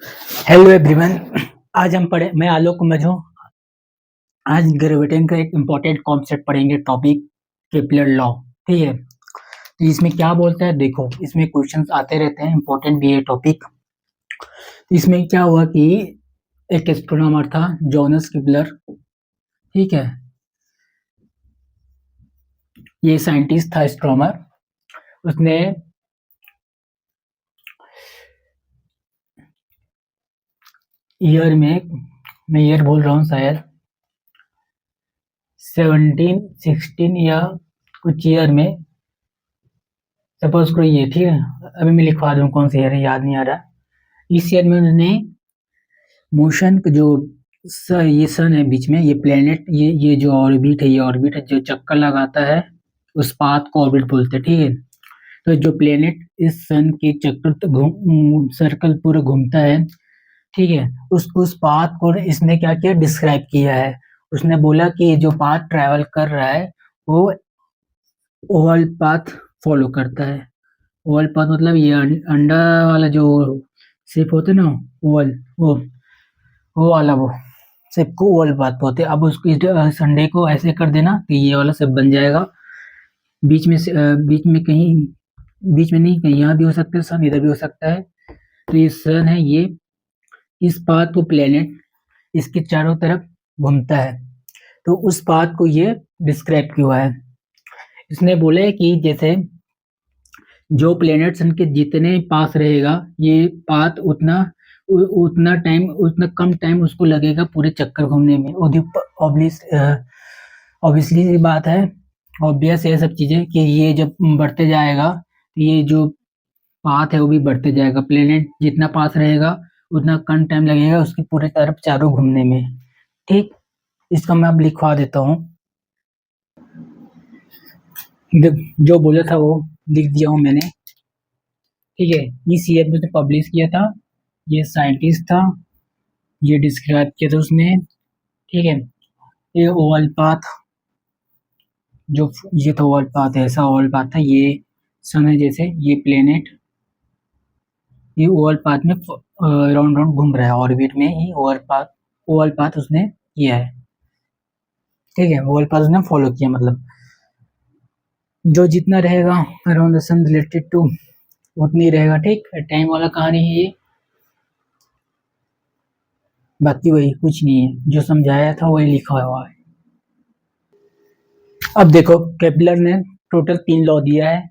Hello everyone. आज हम पढ़े मैं आलोक कुमार हूँ। आज ग्रेविटेशन का एक इम्पोर्टेंट कॉन्सेप्ट पढ़ेंगे, टॉपिक केपलर लॉ। ठीक है, तो इसमें क्या बोलता है देखो, इसमें क्वेश्चंस आते रहते हैं, इम्पोर्टेंट भी है टॉपिक। इसमें क्या हुआ कि एक एस्ट्रोनॉमर था जोनास केपलर। ठीक है, ये साइंटिस्ट था, एस्ट्रोनॉमर। उसने ईयर में, मैं ईयर बोल रहा हूँ शायद 1716 या कुछ ईयर में, सपोज करो ये। ठीक है, अभी मैं लिखवा दूँ कौन सा ईयर है, याद नहीं आ रहा। इस ईयर में उन्होंने मोशन जो ये सन है बीच में, ये प्लेनेट, ये जो ऑर्बिट है, ये ऑर्बिट है जो चक्कर लगाता है, उस पाथ को ऑर्बिट बोलते हैं। ठीक है, तो जो प्लेनेट इस सन के चक्कर सर्कल पूरा घूमता है, ठीक है, उस पाथ को इसने क्या किया, डिस्क्राइब किया है। उसने बोला कि जो पाथ ट्रैवल कर रहा है वो ओवल पाथ फॉलो करता है। ओवल पाथ मतलब ये अंडा वाला जो शेप होता है ना, ओवल, वो वाला, वो शेप को ओवल पाथ बोलते हैं। अब उसको संडे को ऐसे कर देना कि ये वाला शेप बन जाएगा। बीच में से बीच में कहीं, बीच में नहीं, कहीं यहाँ भी हो सकता है सन, इधर भी हो सकता है। तो ये सन है, ये इस पाथ को प्लेनेट इसके चारों तरफ घूमता है, तो उस पाथ को ये डिस्क्राइब किया हुआ है। इसने बोला है कि जैसे जो प्लेनेट सन के जितने पास रहेगा, ये पाथ उतना टाइम, उतना कम टाइम उसको लगेगा पूरे चक्कर घूमने में। ऑब्वियसली ये बात है, ऑब्वियस है सब चीजें, कि ये जब बढ़ते जाएगा, ये जो पाथ है वो भी बढ़ते जाएगा। प्लेनेट जितना पास रहेगा उतना कम टाइम लगेगा उसकी पूरे तरफ चारों घूमने में। ठीक, इसका मैं अब लिखवा देता हूँ। जो बोला था वो लिख दिया हूँ मैंने। ठीक है, इस ईयर में उसने पब्लिश किया था, ये साइंटिस्ट था, ये डिस्क्राइब किया था उसने। ठीक है, ये ओवल पाथ, जो ये तो ओवल पाथ है, ऐसा ओवल पाथ था, ये सन है जैसे, ये प्लेनेट, ये ओवल पाथ में राउंड राउंड घूम रहा है, ऑर्बिट में ही ओवल पाथ उसने किया है। ठीक है, ओवल पाथ उसने फॉलो किया, मतलब जो जितना रहेगा around the sun related to उतनी रहेगा। ठीक, टाइम वाला कहानी है ये, बाकी वही कुछ नहीं है, जो समझाया था वही लिखा हुआ है। अब देखो, केपलर ने टोटल 3 लॉ दिया है।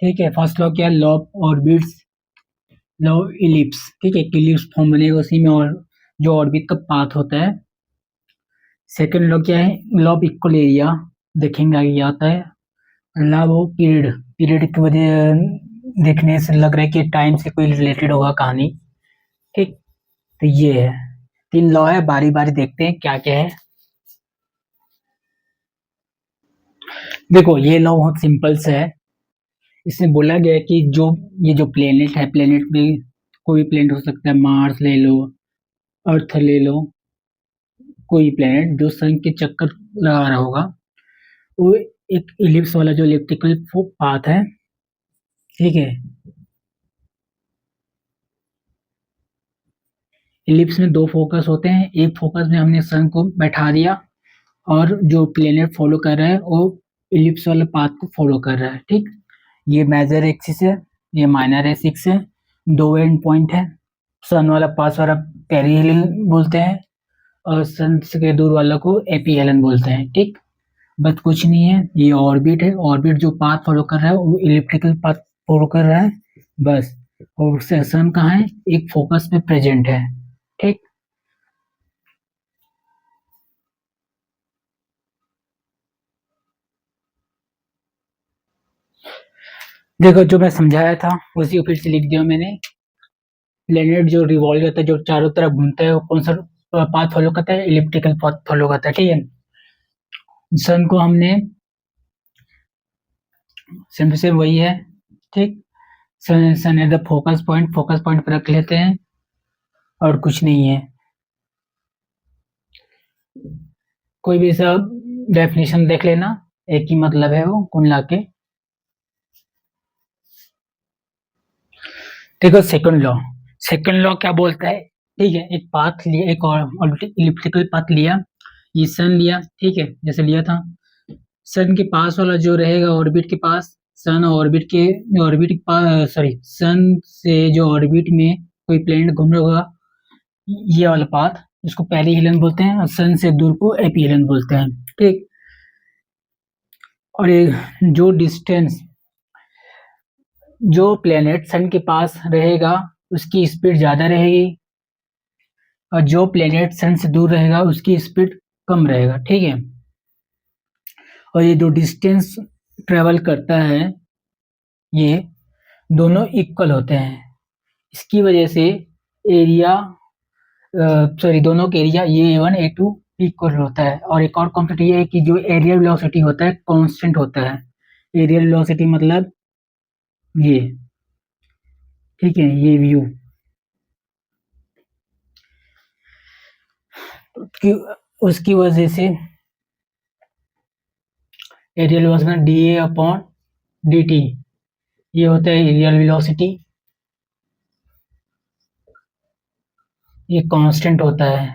ठीक है, फर्स्ट लॉ क्या है, law of orbits, law of ellipse. ठीक है, इलिप्स फॉर्म बनेगा उसी में, और जो ऑर्बिट का पाथ होता है। सेकंड लॉ क्या है, लॉ ऑफ इक्वल एरिया, देखेंगे आगे क्या आता है। लॉ ऑफ पीरियड, पीरियड की वजह देखने से लग रहा है कि टाइम से कोई रिलेटेड होगा कहानी। ठीक, तो ये है 3 लॉ है, बारी बारी देखते हैं क्या क्या है। देखो, ये लॉ बहुत सिंपल से है। इसमें बोला गया है कि जो ये जो प्लेनेट है, प्लेनेट में कोई प्लेनेट हो सकता है, मार्स ले लो, अर्थ ले लो, कोई प्लेनेट जो सन के चक्कर लगा रहा होगा, वो एक इलिप्स वाला जो इलिप्टिकल पाथ है। ठीक है, इलिप्स में 2 फोकस होते हैं, एक फोकस में हमने सन को बैठा दिया, और जो प्लेनेट फॉलो कर रहा है वो इलिप्स वाले पाथ को फॉलो कर रहा है। ठीक, ये मेजर एक्सिस है, ये माइनर एक्सिस है, 2 एंड पॉइंट है। सन वाला पास वाला पेरिहेलिन बोलते हैं, और सन से दूर वाला को एपीहेलन बोलते हैं। ठीक, बस कुछ नहीं है, ये ऑर्बिट है, ऑर्बिट जो पाथ फॉलो कर रहा है वो इलिप्टिकल पाथ फॉलो कर रहा है, बस। और सन कहाँ है, एक फोकस पे प्रेजेंट है। ठीक, देखो जो मैं समझाया था उसी को फिर से लिख दिया मैंने। प्लेनेट जो रिवॉल्व करता है, जो चारों तरफ घूमता है, वो कौन सा पाथ फॉलो करता है, इलिप्टिकल पाथ फॉलो करता है। ठीक है, सन को हमने सेम से वही है। ठीक, सन है the focus point, focus point पर रख लेते हैं, और कुछ नहीं है। कोई भी सब डेफिनेशन देख लेना, एक ही मतलब है वो कुल मिला के। देखो सेकंड लॉ, सेकंड लॉ क्या बोलता है, ठीक है, एक पाथ लिया, एक और इलिप्टिकल पाथ लिया, ये सन लिया, ठीक है, जैसे लिया था, सन के पास वाला जो रहेगा ऑर्बिट के पास, सन ऑर्बिट के ऑर्बिट के पास, सॉरी, सन से जो ऑर्बिट में कोई प्लेनेट घूम रहा होगा, ये वाला पाथ इसको पेरिहेलियन बोलते हैं, और सन से दूर को एपिहेलियन बोलते हैं, ठीक। और ये जो डिस्टेंस, जो प्लेनेट सन के पास रहेगा उसकी स्पीड ज्यादा रहेगी, और जो प्लेनेट सन से दूर रहेगा उसकी स्पीड कम रहेगा, ठीक है। और ये जो डिस्टेंस ट्रेवल करता है ये दोनों इक्वल होते हैं, इसकी वजह से एरिया, सॉरी, दोनों के एरिया ये A1 A2 इक्वल होता है। और एक और कॉन्सेप्ट ये है कि जो एरियल वेलोसिटी होता है कांस्टेंट होता है, एरियल वेलोसिटी मतलब ये, ठीक है, ये व्यू की उसकी वजह से एरियल वेलोसिटी dA/dt ये होता है एरियल वेलोसिटी, ये कांस्टेंट होता है,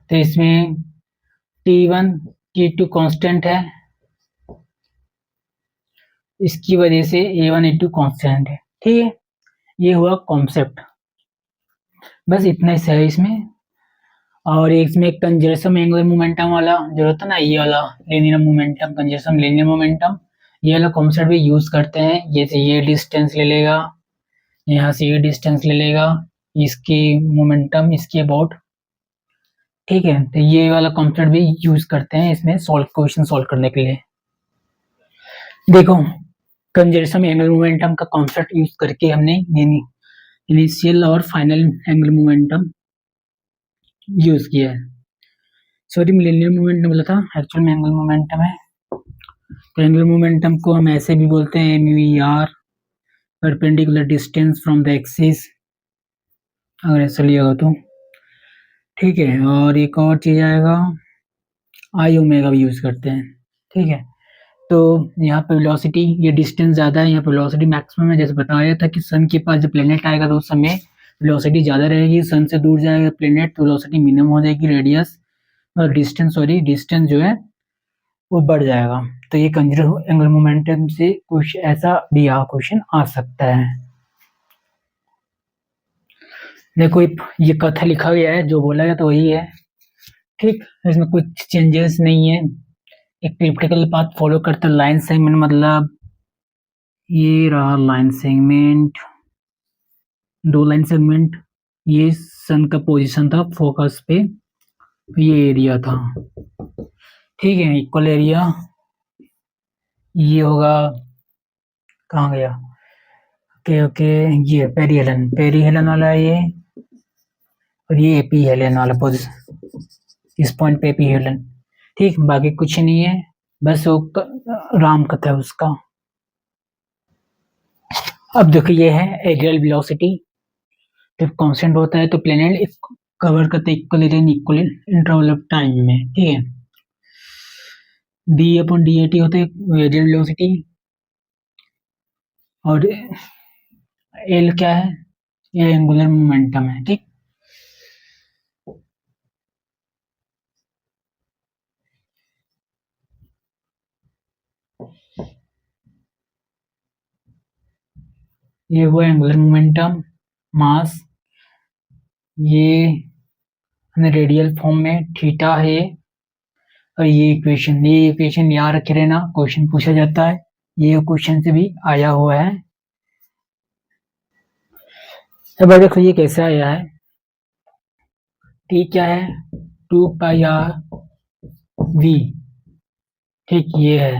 तो इसमें T1 T2 कांस्टेंट है, इसकी वजह से A1 A2 कांस्टेंट है, ठीक है। ये हुआ कॉन्सेप्ट, बस इतना ही है इसमें। और इसमें कंजर्वेशन एंगुलर मोमेंटम वाला जो होता है ना, ये वाला linear momentum, conservation linear momentum, ये वाला कॉन्सेप्ट भी यूज करते हैं। जैसे ये डिस्टेंस ले लेगा, यहाँ से ये डिस्टेंस ले लेगा, इसकी मोमेंटम इसके अबाउट, ठीक है, तो ये वाला कॉन्सेप्ट भी यूज करते हैं इसमें क्वेश्चन सॉल्व करने के लिए। देखो, कंजर्वेशन एंगुलर मोमेंटम का कॉन्सेप्ट यूज करके हमने इनिशियल और फाइनल एंगुलर मोमेंटम यूज किया है। सॉरी, लीनियर मोमेंटम बोला था, एक्चुअल में एंगुलर मोमेंटम है। तो एंगुलर मोमेंटम को हम ऐसे भी बोलते हैं MER, perpendicular distance from the axis, अगर ऐसा लिया हो तो, ठीक है। और एक और चीज आएगा, I ओमेगा भी यूज करते हैं, ठीक है। तो यहाँ पे वेलोसिटी, ये डिस्टेंस ज़्यादा है, यहाँ पे वेलोसिटी मैक्सिमम है, जैसे बताया था कि सन के पास जब प्लेनेट आएगा तो उस समय वेलोसिटी ज़्यादा रहेगी, सन से दूर जाएगा प्लेनेट तो वेलोसिटी मिनिमम हो जाएगी, रेडियस और डिस्टेंस जो है वो बढ़ जाएगा। तो ये कंजर्वेशन एंगुलर मोमेंटम से कुछ ऐसा भी क्वेश्चन आ सकता है। देखो, ये कथा लिखा गया है, जो बोला गया तो वही है, ठीक, इसमें कुछ चेंजेस नहीं है। एक इलिप्टिकल पाथ फॉलो करता है, लाइन सेगमेंट मतलब ये रहा लाइन सेगमेंट, 2 लाइन सेगमेंट, ये सन का पोजीशन था फोकस पे, ये एरिया था, ठीक है, इक्वल एरिया, ये होगा, कहाँ गया, ओके, ये पेरीहेलन वाला है ये, और ये एपीहेलन वाला पोजीशन, इस पॉइंट पे एपीहेलन, ठीक, बाकी कुछ नहीं है, बस वो राम कथा है उसका। अब देखो, ये है एरियल वेलोसिटी, जब कांस्टेंट होता है तो प्लेनेट कवर करते equal area equal interval of time में, ठीक है। D/dt होता है एरियल वेलोसिटी, और L क्या है, ये एंगुलर मोमेंटम है, ठीक। ये हुआ एंगुलर मोमेंटम, मास, ये रेडियल फॉर्म में थीटा है, और ये इक्वेशन याद रखे रहना, क्वेश्चन पूछा जाता है, ये क्वेश्चन से भी आया हुआ है। अब देखो ये कैसे आया है, T क्या है, 2πr/v, ठीक, ये है,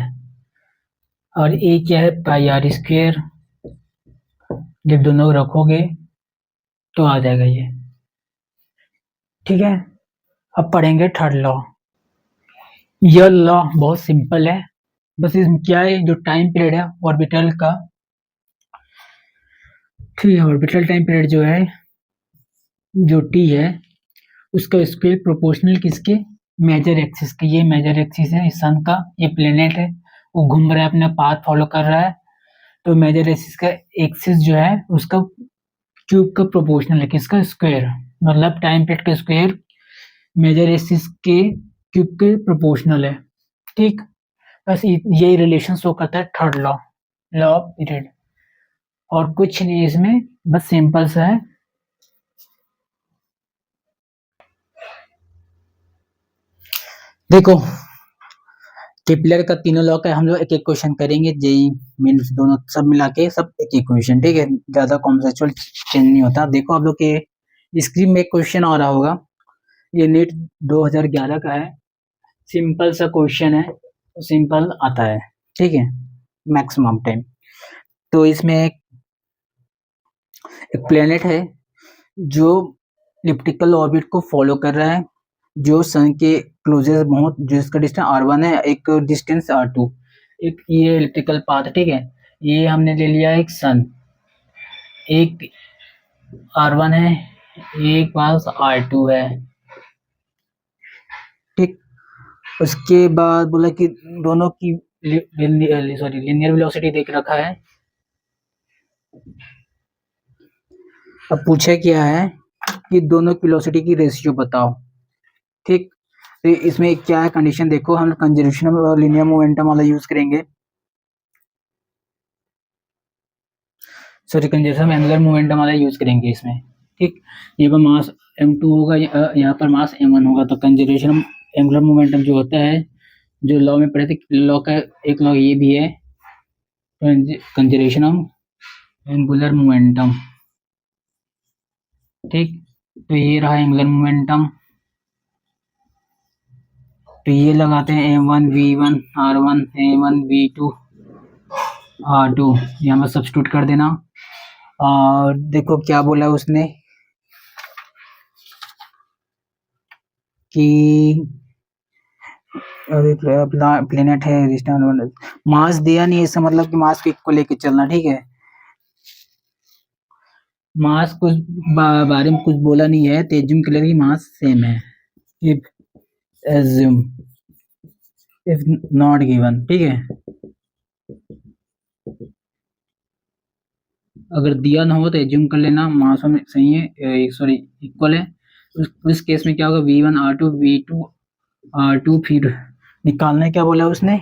और A क्या है, πr², जब दोनों रखोगे तो आ जाएगा ये, ठीक है। अब पढ़ेंगे थर्ड लॉ। यह लॉ बहुत सिंपल है, बस इसमें क्या है, जो टाइम पीरियड है ऑर्बिटल का, ठीक है, ऑर्बिटल टाइम पीरियड जो है, जो T है, उसका स्क्वायर प्रोपोर्शनल किसके, मेजर एक्सिस के, ये मेजर एक्सिस है इस सन का, ये प्लेनेट है, वो घूम रहा है, अपना पाथ फॉलो कर रहा है, तो मेजर एक्सिस का एक्सिस जो है उसका क्यूब का प्रोपोर्शनल है, किसका? स्क्वायर, मतलब टाइम पीरियड का स्क्वायर मेजर एक्सिस के क्यूब के प्रोपोर्शनल है। ठीक, बस ये रिलेशन शो करता है third law, law of period, और कुछ नहीं इसमें, बस सिंपल सा है। देखो केपलर का तीनों लॉ का हम लोग एक एक क्वेश्चन करेंगे, जेई मीन्स दोनों सब मिला के सब एक एक क्वेश्चन, ठीक है, ज्यादा कॉन्सेप्चुअल चेंज नहीं होता। देखो आप लोग के स्क्रीन में एक क्वेश्चन आ रहा होगा, ये नीट 2011 का है, सिंपल सा क्वेश्चन है, सिंपल आता है, ठीक है, मैक्सिमम टाइम। तो इसमें एक प्लेनेट है जो इलिप्टिकल ऑर्बिट को फॉलो कर रहा है, जो सन के क्लोजेस्ट बहुत, जिसका डिस्टेंस r1 है, एक डिस्टेंस r2, एक ये इलिप्टिकल पाथ, ठीक है, ये हमने ले लिया एक सन, एक r1 है, एक पास r2 है, ठीक। उसके बाद बोला कि दोनों की सॉरी लिनियर वेलोसिटी देख रखा है। अब पूछा क्या है कि दोनों की वेलोसिटी की रेशियो बताओ, ठीक। तो इसमें क्या है कंडीशन, देखो हम कंजर्वेशन और लीनियर मोमेंटम वाला यूज करेंगे, सॉरी कंजर्वेशन एंगुलर मोमेंटम वाला यूज करेंगे इसमें, ठीक। ये पर मास m2 होगा, यहाँ पर मास m1 होगा, तो कंजर्वेशन एंगुलर मोमेंटम जो होता है, जो लॉ में पढ़े थे, लॉ का एक लॉ ये भी है, कंजर्वेशन ऑफ एंगुलर मोमेंटम, ठीक। तो ये रहा एंगुलर मोमेंटम, तो ये लगाते हैं m1 v1 r1 a1 v2 r2, यहाँ पर सब्स्टिट्यूट कर देना। और देखो क्या बोला उसने कि प्लेनेट है, मास दिया नहीं, इसका मतलब कि मास को इक्वल लेके चलना, ठीक है। मास कुछ बारे में कुछ बोला नहीं है, तो एज्यूम कलर की मास सेम है, if assume if not given, ठीक है। अगर दिया ना हो तो एज्यूम कर लेना मास में सही है, सॉरी इक्वल है। उस केस में क्या होगा, v1 r2 v2 r2, फिर निकालना है, क्या बोला उसने,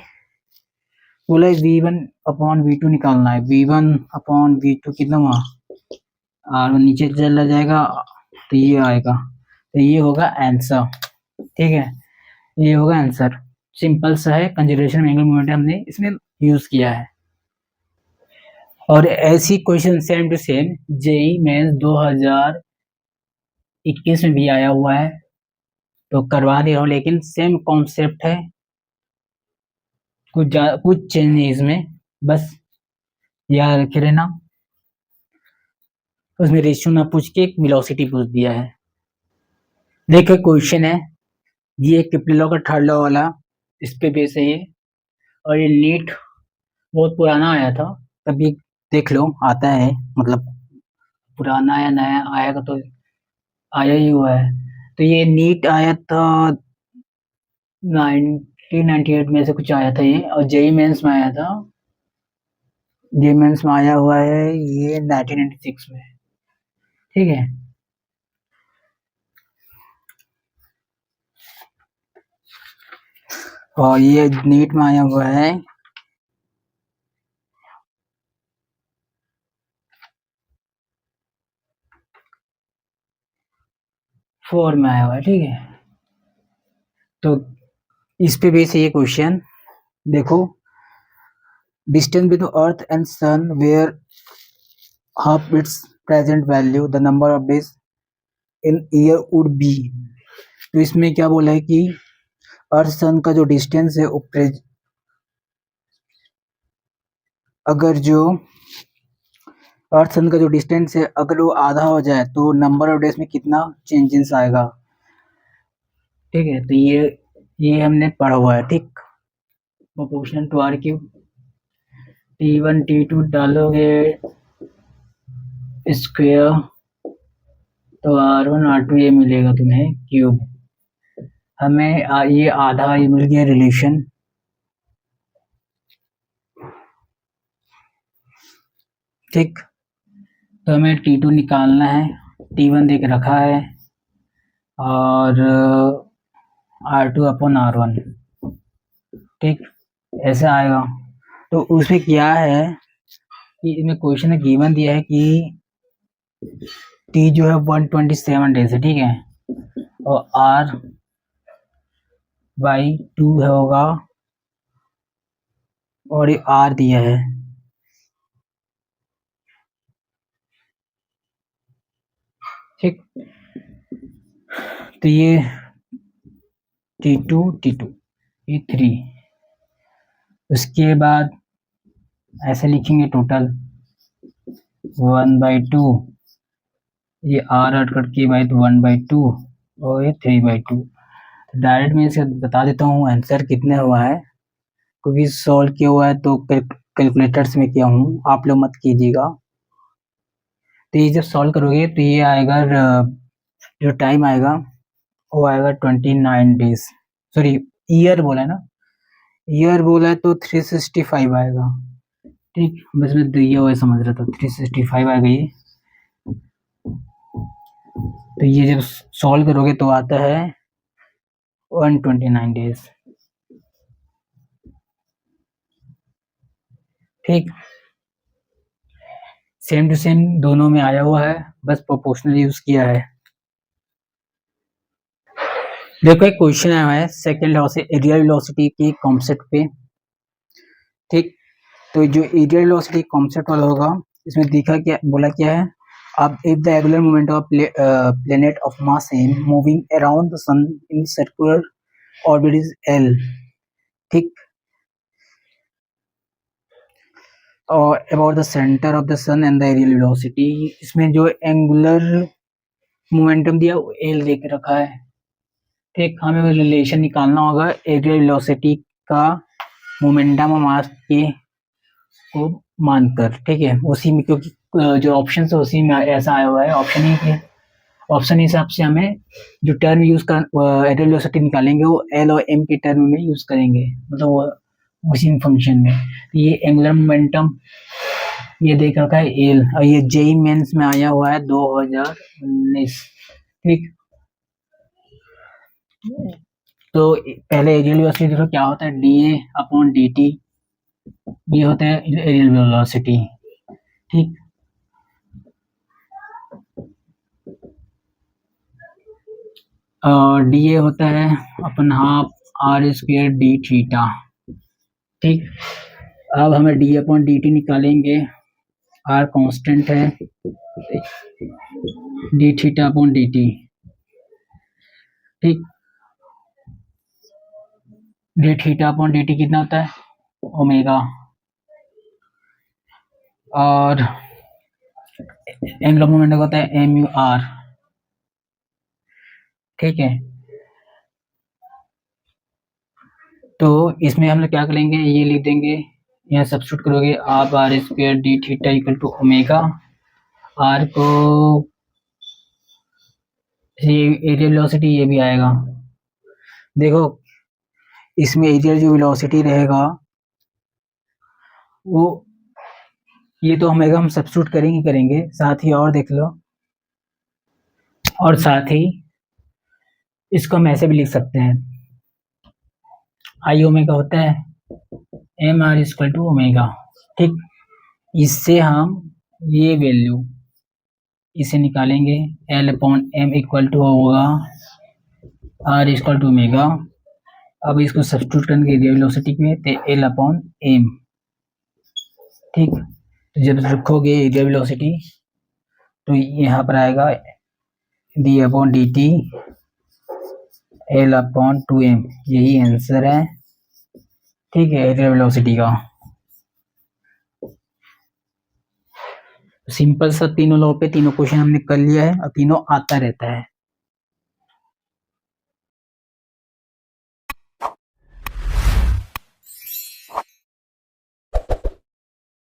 बोला v1 अपॉन v2 निकालना है, v1 अपॉन v2 कितना हुआ, r1 नीचे चला जाएगा, तो ये आएगा, तो ये होगा आंसर, ठीक है, ये होगा आंसर। सिंपल सा है, कंजर्वेशन एंगल मोमेंट हमने इसमें यूज किया है। और ऐसी question same to same JEE mains 2021 में भी आया हुआ है, तो करवा दे रहा हूँ, लेकिन सेम कॉन्सेप्ट है, कुछ चेंज नहीं इसमें, बस याद रखे रहना। उसमें रेशियो ना पूछ के एक वेलोसिटी पूछ दिया है। देखो क्वेश्चन है, ये केपलर लॉ का थर्ड लॉ वाला, इस पे बेस है ये, और ये नीट बहुत पुराना आया था, तभी देख लो आता है, मतलब पुराना या नया आएगा तो आया ही हुआ है। तो ये नीट आया था 1998 में से कुछ आया था ये, और जेई मेंस में आया था, जेई मेंस में आया हुआ है ये 1996 में, ठीक है। और ये नीट में आया हुआ है 4 में आया हुआ है, ठीक है। तो इस पे बेस है ये क्वेश्चन, देखो distance between earth and sun were half its present value, the number of days in year would be। तो इसमें क्या बोला है कि अर्थ सन का जो डिस्टेंस है अगर जो अर्थ सन का जो डिस्टेंस है अगर वो आधा हो जाए तो नंबर ऑफ डेज में कितना चेंजेस आएगा, ठीक है। तो ये हमने पढ़ा हुआ है, ठीक। Proportional to are cube, t1 t2 डालोगे स्क्वायर, तो r1 r2 ये मिलेगा तुम्हें क्यूब, हमें ये आधा ये मिल गया रिलेशन, ठीक। तो हमें T2 निकालना है, T1 देख रखा है और R2 अपॉन R1, ठीक, ऐसे आएगा। तो उसमें क्या है कि इसमें क्वेश्चन में गिवन दिया है कि T जो है 127 डेज है, ठीक है, और R/2 होगा और ये R दिया है, ठीक। तो ये T2 ये 3, उसके बाद ऐसे लिखेंगे टोटल 1/2, ये R हट करके भाई 1/2 और ये 3/2। डायरेक्ट मैं इसे बता देता हूँ आंसर कितने हुआ है, क्योंकि सॉल्व किया हुआ है तो कैलकुलेटर्स में किया हूँ, आप लोग मत कीजिएगा। तो ये जब सॉल्व करोगे तो ये आएगा, जो टाइम आएगा वो आएगा 29 डेज, सॉरी ईयर बोला है ना, ईयर बोला है तो 365 आएगा, ठीक। बस मैं दिया हुआ समझ रहा था, 365 आ गई। तो ये जब सॉल्व करोगे तो आता है 129 डेज, ठीक। सेम टू सेम दोनों में आया हुआ है, बस प्रोपोर्शनल यूज किया है। देखो एक क्वेश्चन आया है सेकंड लॉ से एरियल वेलोसिटी के कॉन्सेप्ट पे, ठीक। तो जो एरियल वेलोसिटी कॉन्सेप्ट वाला होगा, इसमें दिखा क्या, बोला क्या है, अब if the angular moment of planet of mass m moving around the sun in circular orbit is l, ठीक, और about the centre of the sun and the areal velocity, इसमें जो एंगुलर मोमेंटम दिया वो l देख रखा है, ठीक। हमें वो रिलेशन निकालना होगा एरियल वेलोसिटी का मोमेंटम मास के को मानकर, ठीक है, उसी में, क्योंकि जो ऑप्शन है उसी में ऐसा आया हुआ है, ऑप्शन ही के ऑप्शन हिसाब से हमें जो टर्म यूज कर एरियल वेलोसिटी निकालेंगे वो एल और एम के टर्म में यूज करेंगे, मतलब उसी फंक्शन में। ये एंगुलर मोमेंटम ये देख रखा है एल, और ये जेई मेंस में आया हुआ है 2019, ठीक। तो पहले एरियल वेलोसिटी देखो क्या होता है, D A upon D T, ये होता है एरियल वेलोसिटी, ठीक। डी ए होता है अपन हाफ R² डी थीटा, ठीक। अब हमें डी अपॉन डी टी निकालेंगे, R कांस्टेंट है, D theta upon D T, ठीक। D theta upon D T कितना होता है ओमेगा, और एंगुलर मोमेंटम होता है MUR, ठीक है। तो इसमें हम लोग क्या करेंगे, ये लिख देंगे, यहाँ सब्स्टिट्यूट करोगे, आप R² d theta equal to omega, R को एरियल वेलोसिटी ये भी आएगा, देखो इसमें एरियल जो वेलोसिटी रहेगा वो, ये तो हम सब्स्टिट्यूट करेंगे, साथ ही और देख लो, और साथ ही इसको हम ऐसे भी लिख सकते हैं, आई ओमेगा होता है MR इक्वल टू ओमेगा, ठीक। इससे हम ये वैल्यू इसे निकालेंगे, L upon M equal to होगा R इक्वल टू ओमेगा। अब इसको सब्स्टिट्यूट करेंगे एरियल वेलोसिटी में, तो L अपॉन M, ठीक। तो जब रखोगे एरियल वेलोसिटी तो यहाँ पर आएगा D upon D T L upon 2M, यही आंसर है, ठीक है, एरियल वेलोसिटी का। सिंपल सा तीनों लॉ पे तीनों क्वेश्चन हमने कर लिया है और तीनों आता रहता है।